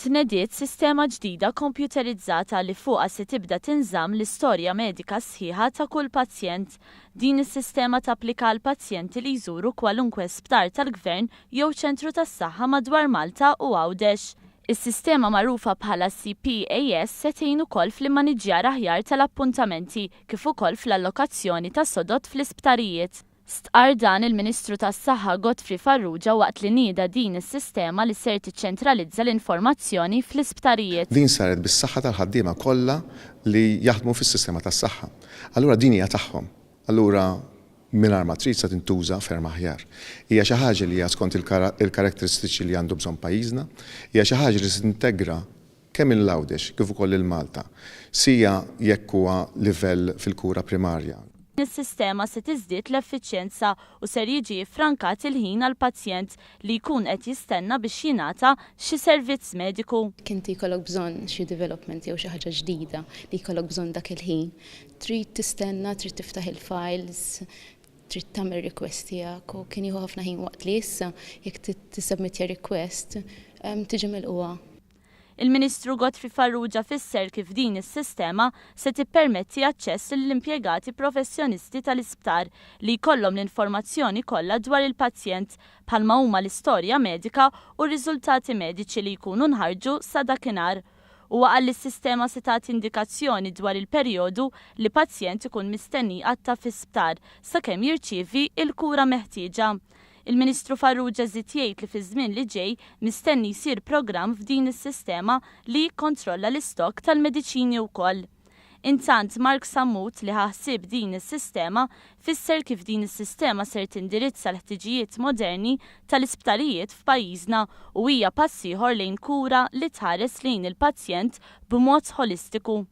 Tnediet sistema ġdida kompjuterizzata li fuqha se tibda tinżamm l-istorja medika sħiħa ta' kull pazjent. Din is-sistema tapplika għal pazjenti li jżuru kwalunkwe sptar tal-Gvern jew ċentru tas-saħħa madwar Malta u Għawdex. Is-sistema magħrufa bħala CPAS se tgħin ukoll fl-immaniġġjar aħjar tal-appuntamenti kif ukoll fl-allokazzjoni ta' sodod fl-isptarijiet. Stqar dan il-Ministru tas-Saħħa Godfrey Farrugia waqt li nieda din is-sistema li ser tiċċentralizza l-informazzjoni fl-isptarijiet. Din saret bis-saħħa tal-ħaddiema kollha li jaħdmu fis-sistema tas-saħħa. Allura din hija tagħhom. Allura mingħajr ma trid se tintuża ferm aħjar. Hija xi ħaġa li hija skont il-karatteristiċi li għandu bżonn pajjiżna, hija xi ħaġa li se tintegra kemm il-Għawdex kif ukoll il-Malta, sija jekk huwa livell fil-kura primarja. Is-sistema se tiżdied l-effiċjenza u ser jiġi frankat il-ħin għal pazjent li jkun qed jistenna biex jingħata xi servizz mediku. Kinti jkollok bżonn xi development jew xi ħaġa ġdida li jkollok bżonn dak il-ħin. Trid tistenna, trid tiftaħ il-files, trid tagħmel request tiegħek u kien jieħu ħafna ħin waqt li issa jekk tisubmit request tiġi milquha. Il-Ministru Godfrey Farrugia fisser kif din is-sistema se tippermetti aċċess lill-impjegati professjonisti tal-isptar li jkollhom l-informazzjoni kollha dwar il-pazjent bħalma huma l-istorja medika u r-riżultati mediċi li jkunu nħarġu sa dakinhar. Huwa qal li s-sistema se tagħti indikazzjoni dwar il-perjodu li pazjent ikun mistenni għatta fi-sptar sakemm jirċievi il-kura meħtieġa. Il-Ministru Farrugia żied jgħid li fiż-żmien li ġej mistenni jsir programm f'din is-sistema li jikkontrolla l-istokk tal-mediċini wkoll. Intant Mark Sammut li ħaħsib din is-sistema fisser kif din is-sistema ser tindirizza l-ħtiġijiet moderni tal-isptarijiet f'pajjiżna u hija pass ieħor lejn kura li tħares lejn il-pazjent b'mod ħolistiku.